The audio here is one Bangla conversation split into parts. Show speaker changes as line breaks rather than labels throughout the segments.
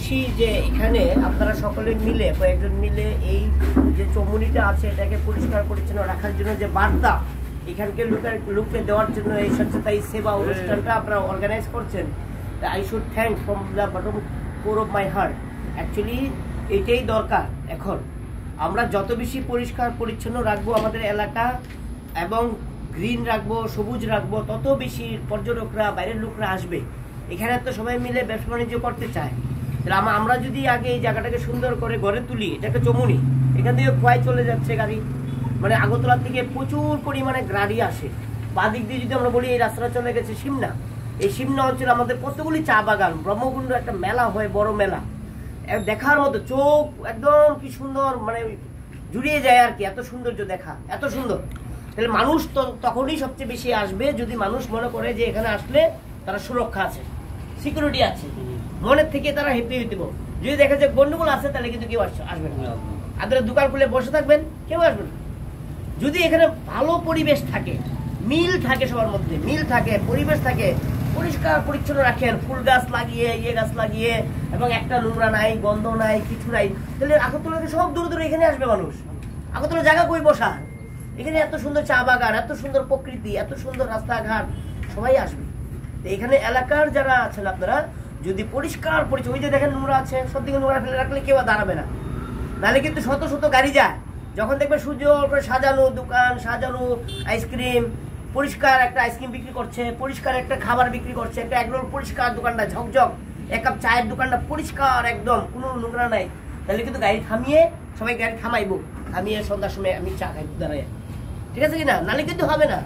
খুশি যে এখানে আপনারা সকলে মিলে কয়েকজন মিলে এই যে চমুনিটা আছে এটাকে পরিষ্কার পরিচ্ছন্ন রাখার জন্য যে বার্তা এখানকে লোককে দেওয়ার জন্য এই স্বচ্ছতা এই সেবা অনুষ্ঠানটা আপনারা অর্গানাইজ করছেন। I should thank from the bottom core of my heart. Actually এটাই দরকার। এখন আমরা যত বেশি পরিষ্কার পরিচ্ছন্ন রাখবো আমাদের এলাকা এবং গ্রিন রাখবো, সবুজ রাখবো, তত বেশি পর্যটকরা বাইরের লোকরা আসবে। এখানে তো সবাই মিলে ব্যবসা বাণিজ্য করতে চায়। তাহলে আমরা যদি আগে এই জায়গাটাকে সুন্দর করে গড়ে তুলি, এটা একটা চমুনি, এখান থেকে খোয়াই চলে যাচ্ছে গাড়ি, মানে আগরতলা থেকে প্রচুর পরিমাণে গাড়ি আসে। বাদিক দিয়ে যদি আমরা বলি এই রাস্তাটা চলে গেছে সিমনা, এই সিমনা অঞ্চলে আমাদের কতগুলি চা বাগান, ব্রহ্মকুণ্ড একটা মেলা হয়, বড় মেলা, দেখার মতো, চোখ একদম কি সুন্দর, মানে জুড়িয়ে যায় আর কি, এত সৌন্দর্য দেখা, এত সুন্দর। তাহলে মানুষ তো তখনই সবচেয়ে বেশি আসবে যদি মানুষ মনে করে যে এখানে আসলে তারা সুরক্ষা আছে, সিকিউরিটি আছে, মনের থেকে তারা হ্যাপি হইতে পারে। যদি দেখা যায় গন্ডগোল আছে তাহলে কিন্তু কেউ আসবে না। আপনারা দোকান খুলে বসে থাকবেন, কেউ আসবে না। যদি এখানে ভালো পরিবেশ থাকে, মিল থাকে, সবার মধ্যে মিল থাকে, পরিবেশ থাকে, পরিষ্কার পরিচ্ছন্ন রাখেন, ফুল গাছ লাগিয়ে, গাছ লাগিয়ে, এবং একটা নোংরা নাই, গন্ধ নাই, কিছু নাই, তাহলে আগরতলাকে সব দূরে দূরে এখানে আসবে মানুষ। আগরতলা জায়গা কই বসা, এখানে এত সুন্দর চা বাগান, এত সুন্দর প্রকৃতি, এত সুন্দর রাস্তাঘাট, সবাই আসবে। তো এখানে এলাকার যারা আছেন আপনারা যদি পরিষ্কার পরিচ্ছন্ন, ওই যে দেখেন নোংরা আছে, সব দিকে নোংরা ফেলে রাখলে কেউ দাঁড়াবে না, নাহলে কিন্তু শত শত গাড়ি যায়। যখন দেখবে সুন্দর করে সাজানো দোকান, সাজানো আইসক্রিম, পরিষ্কার একটা আইসক্রিম বিক্রি করছে, পরিষ্কার একটা খাবার বিক্রি করছে, একটা একদম পরিষ্কার দোকানটা ঝকঝক, এক কাপ চায়ের দোকানটা পরিষ্কার একদম, কোনো নোংরা নাই, তাহলে কিন্তু গাড়ি থামিয়ে, সবাই গাড়ি থামাইবো, থামিয়ে সন্ধ্যার সময় আমি চা খাইবো দাঁড়াই, ঠিক আছে কিনা? নাহলে কিন্তু হবে না,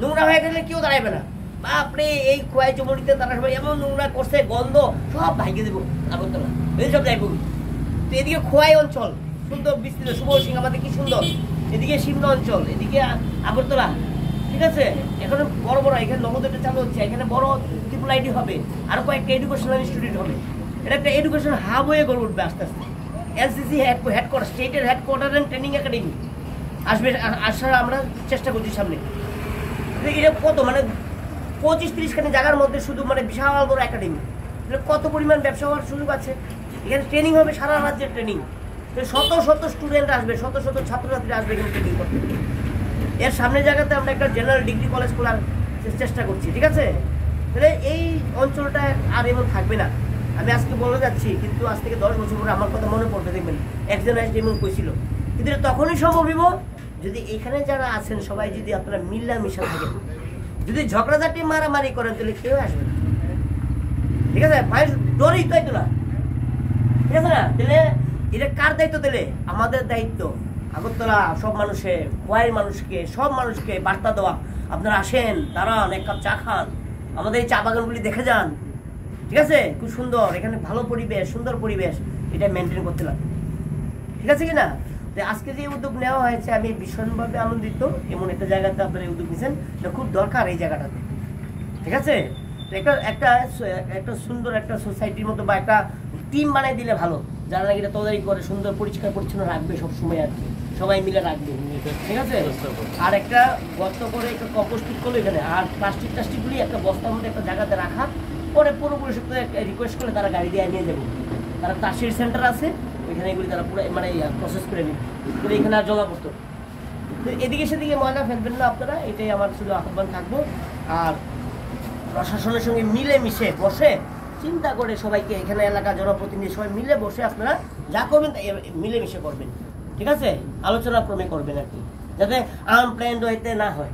নোংরা হয়ে গেলে কেউ দাঁড়াবে না। বাপরে এই খোয়াই চমড়িতে তারা সবাই এমন নোংরা করছে, গন্ধ সব ভাইকে দেবো আগরতলা, এই সব যাইব। তো এদিকে খোয়াই অঞ্চল সুন্দর বিস্তৃত, শুভ সিং আমাদের কি সুন্দর, এদিকে সিমনা অঞ্চল, এদিকে আগরতলা, ঠিক আছে। এখানে বড় বড়, এখানে নবোদয়টা চালু হচ্ছে, এখানে বড় ট্রিপল আইটি হবে, আরো কয়েকটা এডুকেশনাল ইনস্টিটিউট হবে, এটা একটা এডুকেশন হাব হয়ে গড়ে উঠবে আস্তে আস্তে। এলসিসি হেডকোয়ার্টার, স্টেটের হেডকোয়ার্টার অ্যান্ড ট্রেনিং একাডেমি আসবে, আসার আমরা চেষ্টা করছি সামনে। এটা কত, মানে 25-30 খানি জায়গার মধ্যে শুধু, মানে বিশাল বড় একাডেমি, কত পরিমাণ ব্যবসা হওয়ার সুযোগ আছে। এখানে ট্রেনিং হবে, সারা রাজ্যের ট্রেনিং, শত শত স্টুডেন্ট আসবে, শত শত ছাত্রছাত্রী আসবে এখানে ট্রেনিং করতে। এর সামনের জায়গাতে আমরা একটা জেনারেল ডিগ্রি কলেজ খোলার চেষ্টা করছি, ঠিক আছে। তাহলে এই অঞ্চলটা আর এমন থাকবে না। আমি আজকে বলে যাচ্ছি, কিন্তু আজ থেকে 10 বছর পরে আমার কথা মনে পড়বে, দেখবেন একজন আসলে এমন কইছিল, কিন্তু তখনই সম্ভব হইব যদি এখানে যারা আছেন সবাই যদি আপনারা মিলামিশা থাকেন। যদি ঝগড়াঝাটি মারামারি করেন তাহলে কেউ আসবে না, ঠিক আছে। ভাই ডরই তো না, ঠিক আছে না? তাহলে এটা কার দায়িত্ব? তাহলে আমাদের দায়িত্ব। আগরতলা সব মানুষের, খোয়াইয়ের মানুষকে, সব মানুষকে বার্তা দেওয়া, আপনারা আসেন, দাঁড়ান, এক কাপ চা খান, আমাদের এই চা বাগানগুলি দেখে যান, ঠিক আছে। খুব সুন্দর, এখানে ভালো পরিবেশ, সুন্দর পরিবেশ, এটা মেনটেন করতে লাগে, ঠিক আছে কিনা? আজকে যে উদ্যোগ নেওয়া হয়েছে আমি ভীষণভাবে আনন্দিত। এমন একটা জায়গাতে আপনারা উদ্যোগ নিয়েছেন, এটা খুব দরকার এই জায়গাটাতে, ঠিক আছে। একটা সুন্দর একটা সোসাইটির মতো বা একটা টিম বানাই দিলে ভালো, যারা নাকি এটা তদারকি করে, সুন্দর পরিষ্কার পরিচ্ছন্ন রাখবে সবসময় আর কি, সবাই মিলে রাখবে, ঠিক আছে। আর একটা গর্ত করে একটা কম্পোস্টিং করলো এখানে, আর প্লাস্টিকগুলি একটা বস্তার মধ্যে একটা জায়গাতে রাখা, পরে পুরোপুরি রিকোয়েস্ট করলে তারা গাড়ি দিয়ে নিয়ে যাবো। তারা তাসির সেন্টার আছে, ওইখানে এগুলি তারা পুরো মানে প্রসেস করে নিবে, করে এখানে আর জমা করতো। এদিকে সেদিকে ময়লা ফেলবেন না আপনারা, এটাই আমার শুধু আহ্বান থাকবো। আর প্রশাসনের সঙ্গে মিলেমিশে বসে চিন্তা করে সবাইকে, এখানে এলাকা জনপ্রতিনিধি সবাই মিলে বসে আপনারা যা করবেন মিলেমিশে করবেন, ঠিক আছে। আলোচনা ক্রমে করবেন আর কি, যাতে আনপ্ল্যান্ড ওয়েতে না হয়,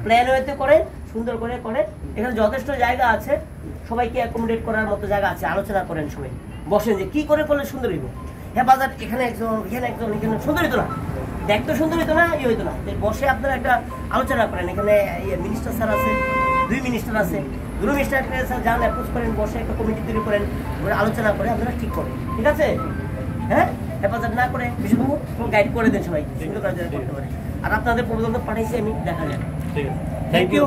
প্ল্যান ওয়েতে করেন, সুন্দর করে করেন। এখানে যথেষ্ট জায়গা আছে, সবাইকে অ্যাকোমোডেট করার মতো জায়গা আছে, আলোচনা করেন সবাই, বসেন যে কি করে করলে সুন্দর হইব। হ্যাঁ বাজার এখানে একজন, এখানে একজন, এখানে সুন্দর হইতো না, দেখতে সুন্দর হইতো না, হইতো না। বসে আপনারা একটা আলোচনা করেন, এখানে মিনিস্টার স্যার আছে, 2 মিনিস্টার আছে, 2 মিনিস্টার যান অ্যাপ্রোচ করেন, বসে একটা কমিটি তৈরি করেন, আলোচনা করে আপনারা ঠিক করেন, ঠিক আছে। হ্যাঁ, হেফাজত না করে বিষয়বাবু গাইড করে দেন সবাই, সুন্দর করে করতে পারে। আর আপনাদের প্রবন্ধ পাঠাইছি আমি, দেখা যায়। Thank you.